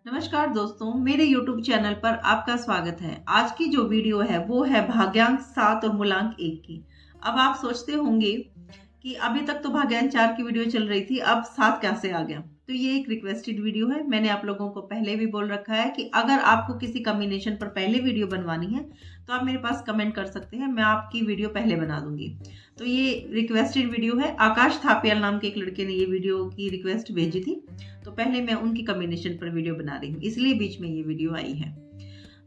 नमस्कार दोस्तों, मेरे YouTube चैनल पर आपका स्वागत है। आज की जो वीडियो है वो है भाग्यांक 7 और मूलांक 1 की। अब आप सोचते होंगे कि अभी तक तो भाग्यांक 4 की वीडियो चल रही थी, अब 7 कैसे आ गया? तो ये एक रिक्वेस्टेड वीडियो है। मैंने आप लोगों को पहले भी बोल रखा है कि अगर आपको किसी कॉम्बिनेशन पर पहले वीडियो बनवानी है तो आप मेरे पास कमेंट कर सकते हैं, मैं आपकी वीडियो पहले बना दूंगी। तो ये रिक्वेस्टेड वीडियो है। आकाश थापियाल नाम के एक लड़के ने ये वीडियो की रिक्वेस्ट भेजी थी, तो पहले मैं उनकी कॉम्बिनेशन पर वीडियो बना रही हूँ, इसलिए बीच में ये वीडियो आई है।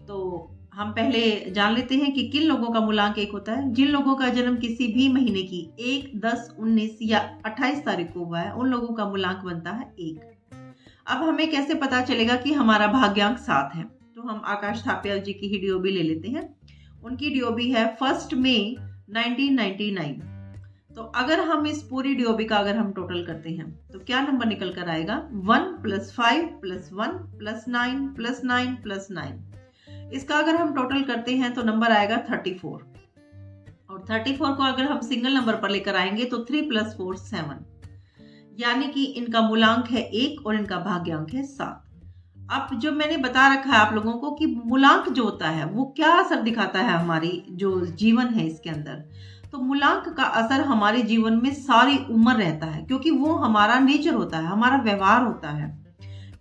तो हम पहले जान लेते हैं कि किन लोगों का मूलांक 1 होता है। जिन लोगों का जन्म किसी भी महीने की 1, 10, 19 या 28 तारीख को हुआ है, उन लोगों का मूलांक बनता है 1। अब हमें कैसे पता चलेगा कि हमारा भाग्यांक 7 है? तो हम आकाश थापियाल जी की ही डीओबी ले लेते हैं। उनकी डीओबी है 1 मई 1999। तो अगर हम इस पूरी डीओबी का अगर हम टोटल करते हैं तो क्या नंबर निकल कर आएगा? 1 + 5 + 1 + 9 + 9 + 9। इसका अगर हम टोटल करते हैं तो नंबर आएगा 34। और 34 को अगर हम सिंगल नंबर पर लेकर आएंगे तो 3 + 4 7, यानी कि इनका मूलांक है 1 और इनका भाग्यांक है 7। अब जो मैंने बता रखा है आप लोगों को कि मूलांक जो होता है वो क्या असर दिखाता है हमारी जो जीवन है इसके अंदर। तो मूलांक का असर हमारे जीवन में सारी उम्र रहता है, क्योंकि वो हमारा नेचर होता है, हमारा व्यवहार होता है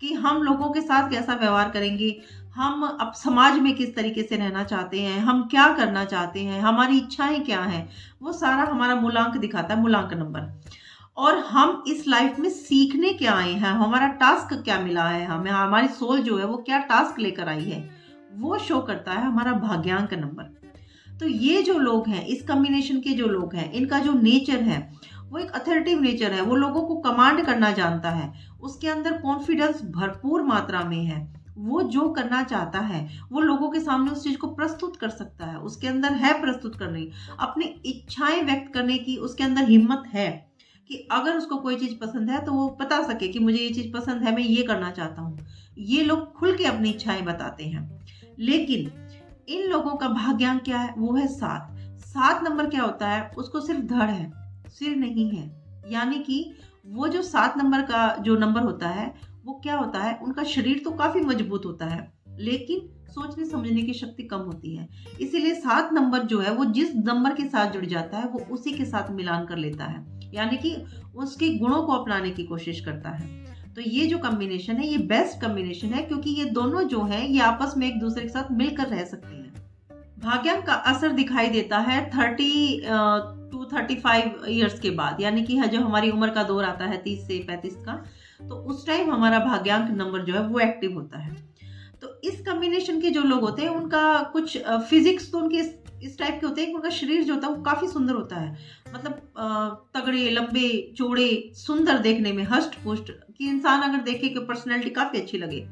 कि हम लोगों के साथ कैसा व्यवहार करेंगे, हम अब समाज में किस तरीके से रहना चाहते हैं, हम क्या करना चाहते हैं, हमारी इच्छाएं क्या हैं, वो सारा हमारा मूलांक दिखाता है, मूलांक नंबर। और हम इस लाइफ में सीखने क्या आए हैं, हमारा टास्क क्या मिला है, हमें हमारी सोल जो है वो क्या टास्क लेकर आई है, वो शो करता है हमारा भाग्यांक नंबर। तो ये जो लोग हैं, इस कॉम्बिनेशन के जो लोग हैं, इनका जो नेचर है वो एक अथॉरिटेटिव नेचर है। वो लोगों को कमांड करना जानता है, उसके अंदर कॉन्फिडेंस भरपूर मात्रा में है। वो जो करना चाहता है वो लोगों के सामने उस चीज को प्रस्तुत कर सकता है, उसके अंदर है प्रस्तुत करने, अपनी इच्छाएं व्यक्त करने की उसके अंदर हिम्मत है कि अगर उसको कोई चीज पसंद है तो वो बता सके कि मुझे ये चीज पसंद है, मैं ये करना चाहता हूँ। ये लोग खुल के अपनी इच्छाएं बताते हैं। लेकिन इन लोगों का भाग्यांक क्या है? वो है 7। 7 नंबर क्या होता है? उसको सिर्फ धड़ है, सिर नहीं है। यानी कि वो जो 7 नंबर का जो नंबर होता है वो क्या होता है, उनका शरीर तो काफी मजबूत होता है लेकिन सोचने समझने की शक्ति कम होती है। इसीलिए 7 नंबर जो है वो जिस नंबर के साथ जुड़ जाता है वो उसी के साथ मिलान कर लेता है, यानी कि उसके गुणों को अपनाने की कोशिश करता है। तो ये जो कॉम्बिनेशन है ये बेस्ट कॉम्बिनेशन है, क्योंकि ये दोनों जो हैं ये आपस में एक दूसरे के साथ मिलकर रह सकते हैं। भाग्यांक का असर दिखाई देता है 30 टू 35 ईयर्स के बाद, यानी कि जब हमारी उम्र का दौर आता है 30 से 35 का, तो उस टाइम हमारा भाग्यांक नंबर जो है वो एक्टिव होता है। तो इस कॉम्बिनेशन के जो लोग होते हैं उनका कुछ फिजिक्स तो उनके इस टाइप के होते हैं कि उनका शरीर जो होता है वो काफी सुंदर होता है। मतलब तगड़े, लंबे, चौड़े, सुंदर, देखने में हष्ट पुष्ट, कि इंसान अगर देखे कि पर्सनैलिटी काफी अच्छी लगे।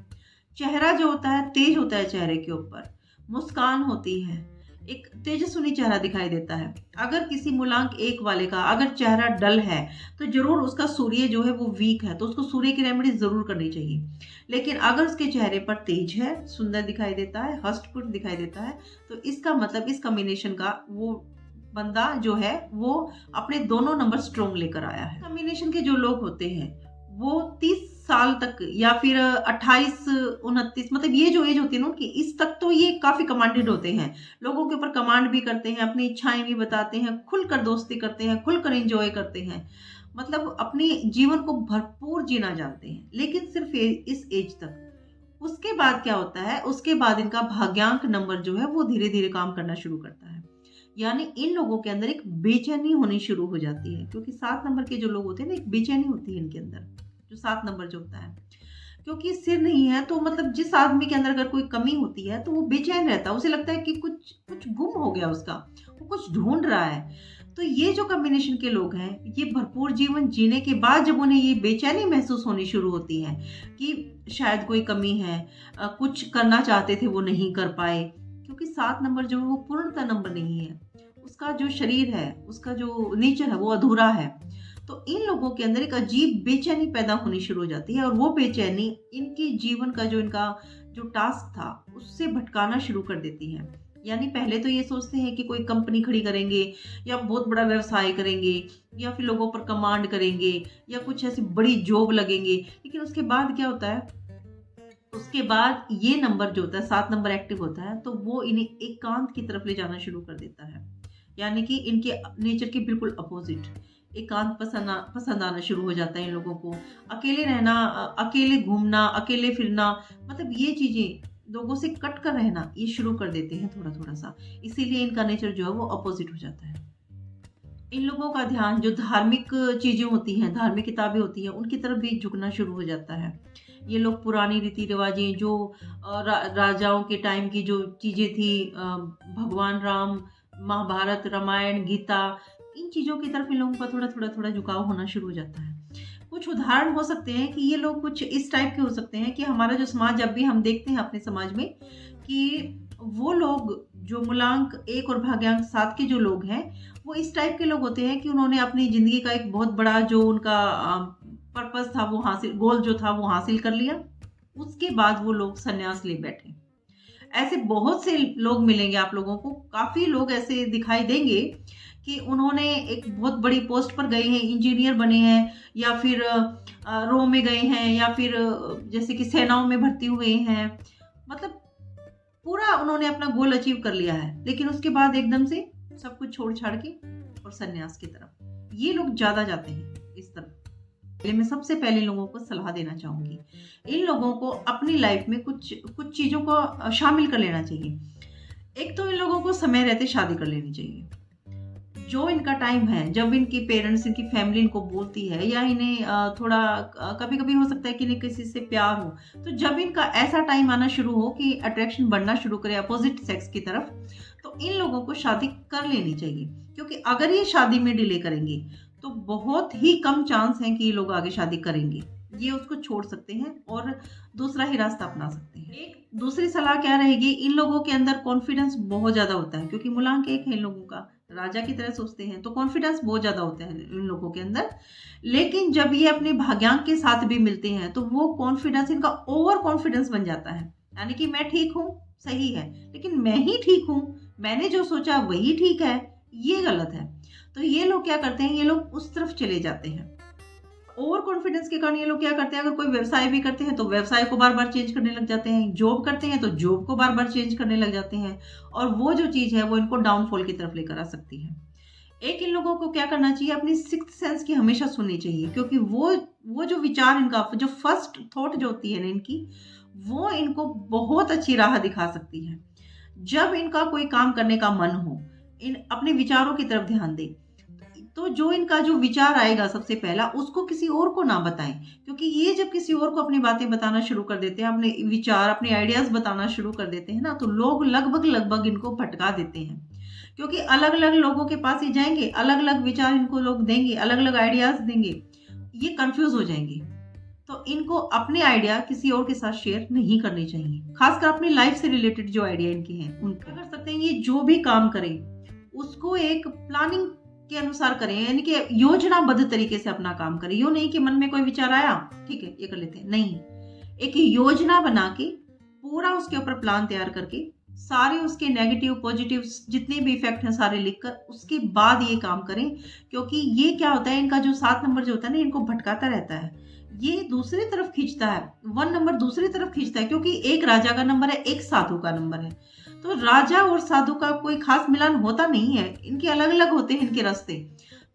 चेहरा जो होता है तेज होता है, चेहरे के ऊपर मुस्कान होती है, एक तेजस्वी चेहरा दिखाई देता है। अगर किसी मूलांक 1 वाले का अगर चेहरा डल है तो जरूर उसका सूर्य जो है वो वीक है, तो उसको सूर्य की रेमेडी जरूर करनी चाहिए। लेकिन अगर उसके चेहरे पर तेज है, सुंदर दिखाई देता है, हष्टपुष्ट दिखाई देता है, तो इसका मतलब इस कॉम्बिनेशन का वो बंदा जो है वो अपने दोनों नंबर स्ट्रोंग लेकर आया है। कॉम्बिनेशन के जो लोग होते हैं वो 30 साल तक या फिर 28, 29, मतलब ये जो एज होती है ना उनकी, इस तक तो ये काफी कमांडेड होते हैं, लोगों के ऊपर कमांड भी करते हैं, अपनी इच्छाएं भी बताते हैं, खुलकर दोस्ती करते हैं, खुलकर एंजॉय करते हैं, मतलब अपने जीवन को भरपूर जीना जानते हैं। लेकिन सिर्फ इस एज तक। उसके बाद क्या होता है? उसके बाद इनका भाग्यांक नंबर जो है वो धीरे धीरे काम करना शुरू करता है, यानी इन लोगों के अंदर एक बेचैनी होनी शुरू हो जाती है, क्योंकि 7 नंबर के जो लोग होते हैं ना, एक बेचैनी होती है इनके अंदर। जो 7 नंबर जो होता है, क्योंकि सिर नहीं है तो मतलब जिस आदमी के अंदर अगर कोई कमी होती है तो वो बेचैन रहता है, उसे लगता है कि कुछ कुछ गुम हो गया उसका, वो कुछ ढूंढ रहा है। तो ये जो कॉम्बिनेशन के लोग हैं ये भरपूर जीवन जीने के बाद जब उन्हें ये बेचैनी महसूस होनी शुरू होती है कि शायद कोई कमी है, कुछ करना चाहते थे वो नहीं कर पाए, क्योंकि 7 नंबर जो है वो पूर्णतः नंबर नहीं है, उसका जो शरीर है, उसका जो नेचर है वो अधूरा है। तो इन लोगों के अंदर एक अजीब बेचैनी पैदा होनी शुरू हो जाती है, और वो बेचैनी इनके जीवन का जो इनका जो टास्क था उससे भटकाना शुरू कर देती है। यानी पहले तो ये सोचते हैं कि कोई कंपनी खड़ी करेंगे या बहुत बड़ा व्यवसाय करेंगे या फिर लोगों पर कमांड करेंगे या कुछ ऐसी बड़ी जॉब लगेंगे, लेकिन उसके बाद क्या होता है, उसके बाद ये नंबर जो होता है 7 नंबर एक्टिव होता है, तो वो इन्हें एकांत की तरफ ले जाना शुरू कर देता है। यानी कि इनके नेचर के बिल्कुल अपोजिट एकांत पसंद आना शुरू हो जाता है इन लोगों को। अकेले रहना, अकेले घूमना, अकेले फिरना, मतलब ये चीजें, लोगों से कट कर रहना, ये शुरू कर देते हैं थोड़ा थोड़ा सा। इसीलिए इनका नेचर जो है वो अपोजिट हो जाता है। इन लोगों का ध्यान जो धार्मिक चीजें होती हैं, धार्मिक किताबें होती हैं, उनकी तरफ भी झुकना शुरू हो जाता है। ये लोग पुरानी रीति रिवाजें जो राजाओं के टाइम की जो चीजें थी, भगवान राम, महाभारत, रामायण, गीता, इन चीजों की तरफ इन लोगों का थोड़ा थोड़ा थोड़ा झुकाव होना शुरू हो जाता है। कुछ उदाहरण हो सकते हैं कि ये लोग कुछ इस टाइप के हो सकते हैं कि हमारा जो समाज, जब भी हम देखते हैं अपने समाज में कि वो लोग जो मूलांक 1 और भाग्यांक 7 के जो लोग हैं, वो इस टाइप के लोग होते हैं कि उन्होंने अपनी जिंदगी का एक बहुत बड़ा जो उनका पर्पस था, वो हासिल, गोल जो था वो हासिल कर लिया। उसके बाद वो लोग संन्यास ले बैठे। ऐसे बहुत से लोग मिलेंगे आप लोगों को, काफी लोग ऐसे दिखाई देंगे कि उन्होंने एक बहुत बड़ी पोस्ट पर गए हैं, इंजीनियर बने हैं, या फिर रो में गए हैं, या फिर जैसे कि सेनाओं में भर्ती हुए हैं, मतलब पूरा उन्होंने अपना गोल अचीव कर लिया है। लेकिन उसके बाद एकदम से सब कुछ छोड़ छाड़ के और संन्यास की तरफ ये लोग ज्यादा जाते हैं इस तरफ। मैं सबसे पहले लोगों को सलाह देना चाहूंगी, इन लोगों को अपनी लाइफ में कुछ कुछ चीजों को शामिल कर लेना चाहिए। एक तो इन लोगों को समय रहते शादी कर लेनी चाहिए। जो इनका टाइम है, जब इनकी पेरेंट्स, इनकी फैमिली इनको बोलती है, या इन्हें थोड़ा कभी कभी हो सकता है कि इन्हें किसी से प्यार हो, तो जब इनका ऐसा टाइम आना शुरू हो कि अट्रैक्शन बढ़ना शुरू करे अपोजिट सेक्स की तरफ, तो इन लोगों को शादी कर लेनी चाहिए। क्योंकि अगर ये शादी में डिले करेंगे तो बहुत ही कम चांस है कि ये लोग आगे शादी करेंगे। ये उसको छोड़ सकते हैं और दूसरा ही रास्ता अपना सकते हैं। एक दूसरी सलाह क्या रहेगी, इन लोगों के अंदर कॉन्फिडेंस बहुत ज्यादा होता है, क्योंकि मूलांक 1 है इन लोगों का, राजा की तरह सोचते हैं, तो कॉन्फिडेंस बहुत ज्यादा होता है इन लोगों के अंदर। लेकिन जब ये अपने भाग्यांक के साथ भी मिलते हैं तो वो कॉन्फिडेंस इनका ओवर कॉन्फिडेंस बन जाता है। यानी कि मैं ठीक हूँ, सही है, लेकिन मैं ही ठीक हूँ, मैंने जो सोचा वही ठीक है, ये गलत है। तो ये लोग क्या करते हैं, ये लोग उस तरफ चले जाते हैं। ओवर कॉन्फिडेंस के कारण ये लोग क्या करते हैं, अगर कोई व्यवसाय भी करते हैं तो व्यवसाय को बार बार चेंज करने लग जाते हैं, जॉब करते हैं तो जॉब को बार बार चेंज करने लग जाते हैं, और वो जो चीज है वो इनको डाउनफॉल की तरफ लेकर आ सकती है। एक इन लोगों को क्या करना चाहिए, अपनी सिक्स्थ सेंस की हमेशा सुननी चाहिए, क्योंकि वो जो विचार इनका, जो फर्स्ट थॉट जो होती है ना इनकी, वो इनको बहुत अच्छी राह दिखा सकती है। जब इनका कोई काम करने का मन हो, इन अपने विचारों की तरफ ध्यान दें, तो जो इनका जो विचार आएगा सबसे पहला, उसको किसी और को ना बताएं। क्योंकि ये जब किसी और को अपनी बातें बताना शुरू कर देते हैं, अपने विचार, अपने आइडियाज बताना शुरू कर देते हैं ना, तो लोग लगभग इनको भटका देते हैं। क्योंकि अलग अलग लोगों के पास ही जाएंगे, अलग अलग विचार इनको लोग देंगे, अलग अलग आइडियाज देंगे, ये कंफ्यूज हो जाएंगे। तो इनको अपने आइडिया किसी और के साथ शेयर नहीं करने चाहिए, खासकर अपनी लाइफ से रिलेटेड जो आइडिया इनके हैं उनका कर सकते हैं। ये जो भी काम करें उसको एक प्लानिंग के अनुसार करें, यानी कि योजनाबद्ध तरीके से अपना काम करें। यूं नहीं कि मन में कोई विचार आया, ठीक है ये कर लेते हैं, नहीं, एक योजना बना के पूरा उसके ऊपर प्लान तैयार करके सारे उसके नेगेटिव पॉजिटिव जितने भी इफेक्ट हैं सारे लिखकर उसके बाद ये काम करें। क्योंकि ये क्या होता है, इनका जो 7 नंबर जो होता है ना, इनको भटकाता रहता है, ये दूसरी तरफ खींचता है, 1 नंबर दूसरी तरफ खींचता है। क्योंकि एक राजा का नंबर है, एक साधु का नंबर है, तो राजा और साधु का कोई खास मिलन होता नहीं है, इनके अलग अलग होते हैं इनके रास्ते।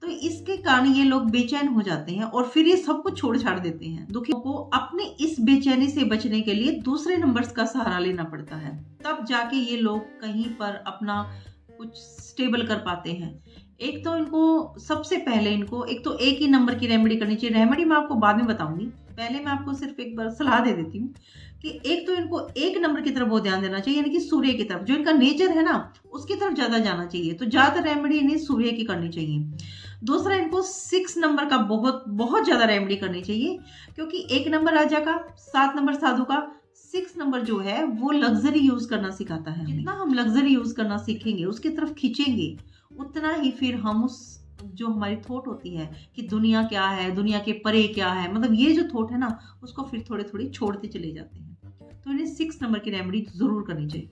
तो इसके कारण ये लोग बेचैन हो जाते हैं और फिर ये सब कुछ छोड़ छाड़ देते हैं। दुखी को अपने इस बेचैनी से बचने के लिए दूसरे नंबर्स का सहारा लेना पड़ता है, तब जाके ये लोग कहीं पर अपना कुछ स्टेबल कर पाते हैं। एक तो इनको सबसे पहले इनको एक तो एक ही नंबर की रेमेडी करनी चाहिए। रेमेडी मैं आपको बाद में बताऊंगी, पहले मैं आपको सिर्फ एक बार सलाह दे देती हूँ कि एक तो इनको 1 नंबर की तरफ बहुत ध्यान देना चाहिए, यानी कि सूर्य की तरफ, जो इनका नेचर है ना उसकी तरफ ज्यादा जाना चाहिए। तो ज्यादा रेमेडी इन्हें सूर्य की करनी चाहिए। दूसरा, इनको 6 नंबर का बहुत बहुत ज्यादा रेमेडी करनी चाहिए, क्योंकि 1 नंबर राजा का, 7 नंबर साधु का, 6 नंबर जो है वो लग्जरी यूज करना सिखाता है। जितना हम लग्जरी यूज करना सीखेंगे, उसकी तरफ खींचेंगे, उतना ही फिर हम उस जो हमारी थॉट होती है कि दुनिया क्या है, दुनिया के परे क्या है, मतलब ये जो थॉट है ना, उसको फिर थोड़े थोड़े छोड़ते चले जाते हैं। तो इन्हें 6 नंबर की रेमेडी जरूर करनी चाहिए।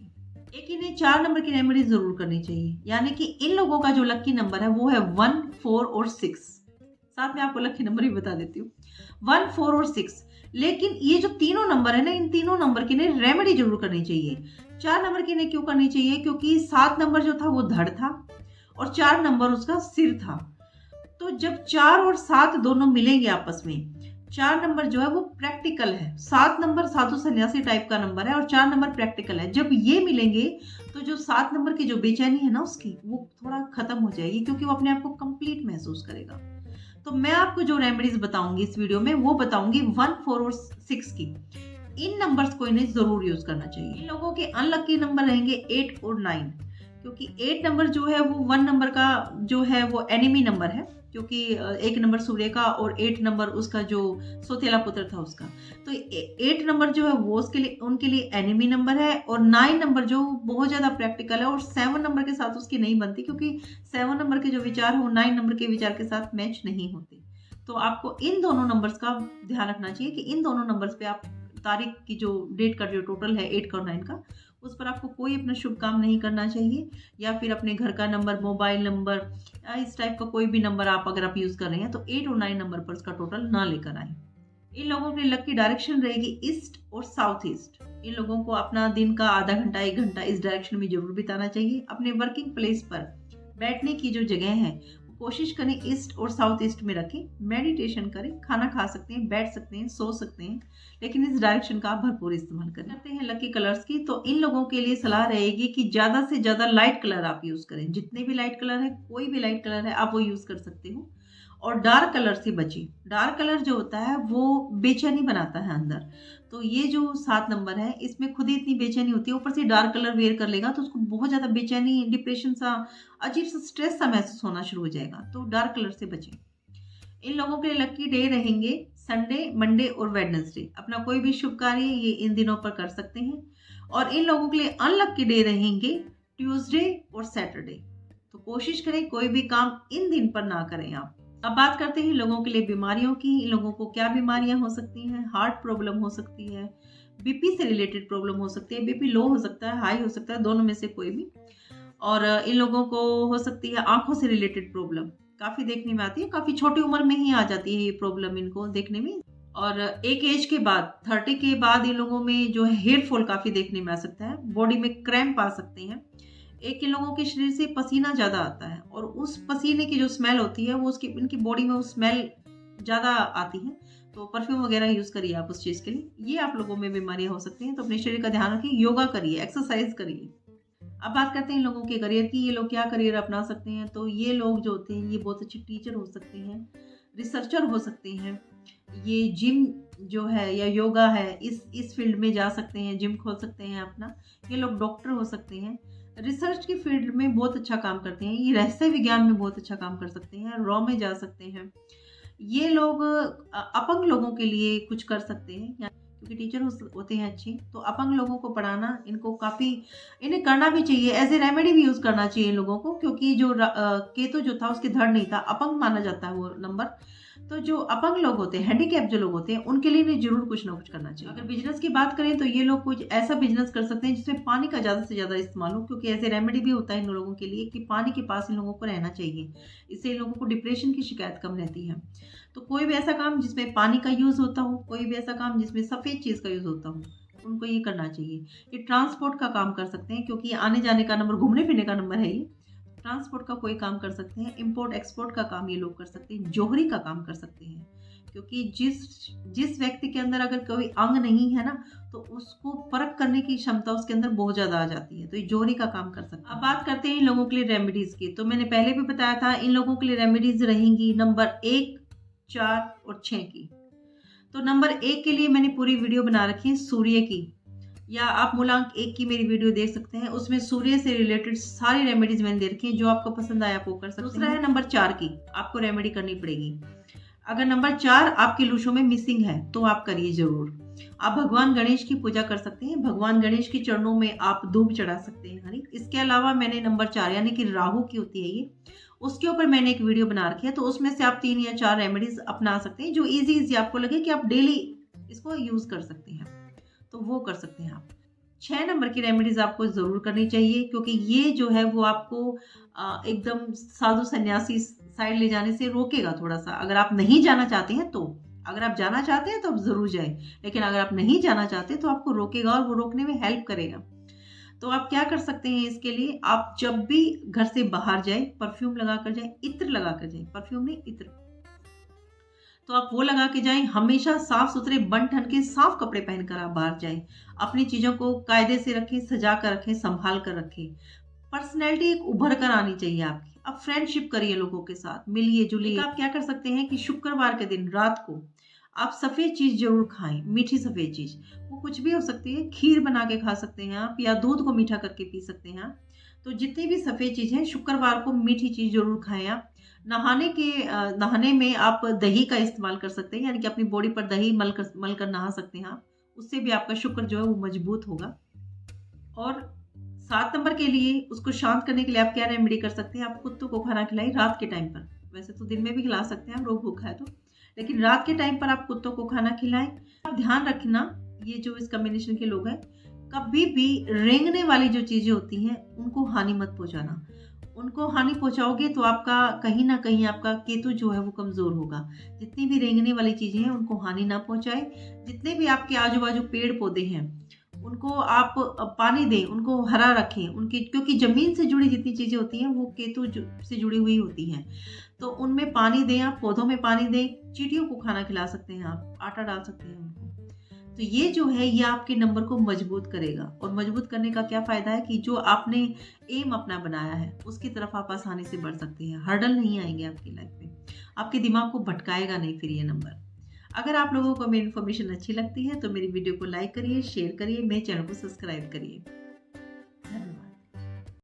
एक इन्हें 4 नंबर की रेमेडी जरूर करनी चाहिए, यानी कि इन लोगों का जो लकी नंबर है वो है 1, 4 और 6। साथ में आपको लकी नंबर भी बता देती हूँ, 1, 4 और 6। लेकिन ये जो तीनों नंबर है ना, इन तीनों नंबर की ने रेमेडी जरूर करनी चाहिए। 4 नंबर की ने क्यों करनी चाहिए? क्योंकि 7 नंबर जो था वो धड़ था और 4 नंबर उसका सिर था। तो जब 4 और 7 दोनों मिलेंगे आपस में, 4 नंबर जो है वो प्रैक्टिकल है, 7 नंबर साधु सन्यासी टाइप का नंबर है और 4 नंबर प्रैक्टिकल है। जब ये मिलेंगे तो जो 7 नंबर की जो बेचैनी है ना उसकी, वो थोड़ा खत्म हो जाएगी, क्योंकि वो अपने आप को कंप्लीट महसूस करेगा। तो मैं आपको जो रेमेडीज बताऊंगी इस वीडियो में, वो बताऊंगी 1, 4 और 6 की। इन नंबर्स को इन्हें जरूर यूज करना चाहिए। इन लोगों के अनलकी नंबर रहेंगे 8 और 9, क्योंकि 8 नंबर जो है वो 1 नंबर का जो है वो एनिमी नंबर है, क्योंकि 1 नंबर सूर्य का और 8 नंबर उसका जो सौतेला पुत्र था उसका। तो 8 नंबर जो है वो उसके लिए, उनके लिए एनिमी नंबर है। और 9 नंबर जो बहुत ज्यादा प्रैक्टिकल है और 7 नंबर के साथ उसकी नहीं बनती, क्योंकि 7 नंबर के जो विचार है वो 9 नंबर के विचार के साथ मैच नहीं होते। तो आपको इन दोनों नंबर्स का ध्यान रखना चाहिए कि इन दोनों नंबर्स पे आप तारीख की जो डेट का जो टोटल है 8 का और 9 का, उस पर आपको कोई अपना शुभ काम नहीं करना चाहिए, या फिर अपने घर का नंबर, मोबाइल नंबर, इस टाइप का कोई भी नंबर आप अगर आप यूज कर रहे हैं तो 8 और 9 नंबर पर उसका टोटल ना लेकर आए। इन लोगों के लिए लकी डायरेक्शन रहेगी ईस्ट और साउथ ईस्ट। इन लोगों को अपना दिन का आधा घंटा 1 घंटा इस डायरेक्शन में जरूर बिताना चाहिए। अपने वर्किंग प्लेस पर बैठने की जो जगह है कोशिश करें ईस्ट और साउथ ईस्ट में रखें। मेडिटेशन करें, खाना खा सकते हैं, बैठ सकते हैं, सो सकते हैं, लेकिन इस डायरेक्शन का आप भरपूर इस्तेमाल करें। करते हैं लकी कलर्स की, तो इन लोगों के लिए सलाह रहेगी कि ज्यादा से ज्यादा लाइट कलर आप यूज करें। जितने भी लाइट कलर है, कोई भी लाइट कलर है आप वो यूज कर सकते हो। और डार्क कलर से बचें। डार्क कलर जो होता है वो बेचैनी बनाता है अंदर। तो ये जो 7 नंबर है इसमें खुद ही इतनी बेचैनी होती है, ऊपर से डार्क कलर वेयर कर लेगा तो उसको बहुत ज्यादा बेचैनी, डिप्रेशन सा, अजीब सा, स्ट्रेस सा महसूस होना शुरू हो जाएगा। तो डार्क कलर से बचें। इन लोगों के लिए लकी डे रहेंगे संडे, मंडे और वेडनेसडे। अपना कोई भी शुभ कार्य ये इन दिनों पर कर सकते हैं। और इन लोगों के लिए अनलकी डे रहेंगे ट्यूसडे और सैटरडे। तो कोशिश करें कोई भी काम इन दिन पर ना करें आप। अब बात करते हैं लोगों के लिए बीमारियों की। इन लोगों को क्या बीमारियां हो सकती हैं? हार्ट प्रॉब्लम हो सकती है, बीपी से रिलेटेड प्रॉब्लम हो सकती है, बीपी लो हो सकता है, हाई हो सकता है, दोनों में से कोई भी। और इन लोगों को हो सकती है आंखों से रिलेटेड प्रॉब्लम, काफी देखने में आती है, काफी छोटी उम्र में ही आ जाती है ये प्रॉब्लम इनको देखने में। और एक एज के बाद, 30 के बाद इन लोगों में जो है हेयर फॉल काफी देखने में आ सकता है, बॉडी में क्रैम्प आ सकते हैं। एक इन लोगों के शरीर से पसीना ज्यादा आता है और उस पसीने की जो स्मेल होती है वो उसकी, इनकी बॉडी में वो स्मेल ज्यादा आती है। तो परफ्यूम वगैरह यूज करिए आप उस चीज के लिए। ये आप लोगों में बीमारियां हो सकती हैं, तो अपने शरीर का ध्यान रखिए, योगा करिए, एक्सरसाइज करिए। अब बात करते हैं इन लोगों के करियर की। ये लोग क्या करियर अपना सकते हैं? तो ये लोग जो होते हैं ये बहुत अच्छे टीचर हो सकते हैं, रिसर्चर हो सकते हैं, ये जिम जो है या योगा है इस फील्ड में जा सकते हैं, जिम खोल सकते हैं अपना। ये लोग डॉक्टर हो सकते हैं, रिसर्च की फील्ड में बहुत अच्छा काम करते हैं, ये रहस्य विज्ञान में बहुत अच्छा काम कर सकते हैं, रॉ में जा सकते हैं। ये लोग अपंग लोगों के लिए कुछ कर सकते हैं, क्योंकि टीचर होते हैं अच्छे, तो अपंग लोगों को पढ़ाना इनको काफी, इन्हें करना भी चाहिए, एज ए रेमेडी भी यूज करना चाहिए इन लोगों को। क्योंकि जो केतु जो था उसके धड़ नहीं था, अपंग माना जाता है वो नंबर। तो जो अपंग लोग होते हैं, हैंडीकैप जो लोग होते हैं, उनके लिए इन्हें जरूर कुछ ना कुछ करना चाहिए। अगर बिजनेस की बात करें तो ये लोग कुछ ऐसा बिजनेस कर सकते हैं जिसमें पानी का ज्यादा से ज्यादा इस्तेमाल हो, क्योंकि ऐसे रेमेडी भी होता है इन लोगों के लिए कि पानी के पास इन लोगों को रहना चाहिए। इससे इन लोगों को डिप्रेशन की शिकायत कम रहती है। तो कोई भी ऐसा काम जिसमें पानी का यूज होता हो, कोई भी ऐसा काम जिसमें सफेद चीज का यूज होता हो, उनको ये करना चाहिए। ये ट्रांसपोर्ट का काम कर सकते हैं, क्योंकि आने जाने का नंबर, घूमने फिरने का नंबर है ये। ट्रांसपोर्ट का कोई काम कर सकते हैं, इंपोर्ट एक्सपोर्ट का काम ये लोग कर सकते हैं, जोहरी का काम कर सकते हैं। क्योंकि जिस व्यक्ति के अंदर अगर कोई अंग नहीं है ना, तो उसको परख करने की क्षमता उसके अंदर बहुत ज्यादा आ जाती है, तो ये जोहरी का काम कर सकते हैं। अब बात करते हैं इन लोगों के लिए रेमेडीज की। तो मैंने पहले भी बताया था, इन लोगों के लिए रेमेडीज रहेंगी नंबर 1, 4 और 6 की। तो नंबर 1 के लिए मैंने पूरी वीडियो बना रखी है सूर्य की, या आप मूलांक 1 की मेरी वीडियो देख सकते हैं, उसमें सूर्य से रिलेटेड सारी रेमेडीज मैंने दे रखी है। जो आपको पसंद आया आप वो कर सकते हैं। दूसरा है नंबर 4 की, आपको रेमेडी करनी पड़ेगी। अगर नंबर 4 आपके लूशों में मिसिंग है तो आप करिए जरूर। आप भगवान गणेश की पूजा कर सकते हैं, भगवान गणेश के चरणों में आप धूप चढ़ा सकते हैं हरी। इसके अलावा मैंने नंबर 4 यानी कि राहु की होती है ये, उसके ऊपर मैंने एक वीडियो बना रखी है, तो उसमें से आप 3 या 4 रेमेडीज अपना सकते हैं जो इजी आपको लगे कि आप डेली इसको यूज कर सकते हैं, तो वो कर सकते हैं आप। 6 नंबर की रेमेडीज आपको जरूर करनी चाहिए, क्योंकि ये जो है वो आपको एकदम साधु सन्यासी साइड ले जाने से रोकेगा थोड़ा सा। अगर आप नहीं जाना चाहते हैं तो अगर आप जाना चाहते हैं तो आप ज़रूर जाएँ, लेकिन अगर आप नहीं जाना चाहते तो आपको रोकेगा और वो रोकने में हेल्प करेगा। तो आप क्या कर सकते हैं इसके लिए, आप जब भी घर से बाहर जाएँ, परफ्यूम लगा कर जाएँ, इत्र लगा कर जाएँ, परफ्यूम नहीं इत्र। तो आप वो लगा के जाएँ, हमेशा साफ-सुथरे बन-ठन के साफ कपड़े पहनकर आप बाहर जाएँ। अपनी चीज़ों को कायदे से रखें, सजा कर रखें, सँभाल कर रखें। पर्सनैलिटी एक उभर कर आनी चाहिए आपकी। आप फ्रेंडशिप करिए लोगों के साथ, मिलिए-जुलिए। एक आप क्या कर सकते हैं कि शुक्रवार के दिन रात को आप सफ़ेद चीज़ ज़रूर खाएँ, मीठी सफ़ेद चीज़। वो कुछ भी हो सकती है, खीर बना के खा सकते हैं आप या दूध को मीठा करके पी सकते हैं आप। तो जितनी भी सफ़ेद चीज़ है, शुक्रवार को मीठी चीज़ ज़रूर खाएँ आप। नहाने में आप दही का इस्तेमाल कर सकते हैं, यानी कि अपनी बॉडी पर दही मल कर नहा सकते हैं आप। उससे भी आपका शुक्र जो है वो मजबूत होगा। और 7 नंबर के लिए उसको शांत करने के लिए आप क्या रेमेडी कर सकते हैं, आप कुत्तों को खाना खिलाइए रात के टाइम पर। वैसे तो दिन में भी खिला सकते हैं आप, रोग भूखा है तो, लेकिन रात के टाइम पर आप कुत्तों को खाना खिलाएँ। आप ध्यान रखना, ये जो इस कॉम्बिनेशन के लोग हैं, कभी भी रेंगने वाली जो चीज़ें होती हैं, उनको हानि मत पहुँचाना। उनको हानि पहुँचाओगे तो आपका कहीं न कहीं आपका केतु जो है वो कमज़ोर होगा। जितनी भी रेंगने वाली चीज़ें हैं, उनको हानि ना पहुँचाएँ। जितने भी आपके आजू-बाजू पेड़-पौधे हैं, उनको आप पानी दें, उनको हरा रखें, उनकी क्योंकि ज़मीन से जुड़ी जितनी चीज़ें होती हैं वो केतु से जुड़ी हुई होती हैं। तो उनमें पानी दें आप, पौधों में पानी दें, चींटियों को खाना खिला सकते हैं आप, आटा डाल सकते हैं उनको। तो ये जो है ये आपके नंबर को मजबूत करेगा, और मजबूत करने का क्या फ़ायदा है कि जो आपने एम अपना बनाया है उसकी तरफ आप आसानी से बढ़ सकते हैं। हर्डल नहीं आएँगे आपकी लाइफ़ में। आपके दिमाग को भटकाएगा नहीं फिर ये नंबर। अगर आप लोगों को मेरी इन्फॉर्मेशन अच्छी लगती है तो मेरी वीडियो को लाइक करिए, शेयर करिए, मेरे चैनल को सब्सक्राइब करिए।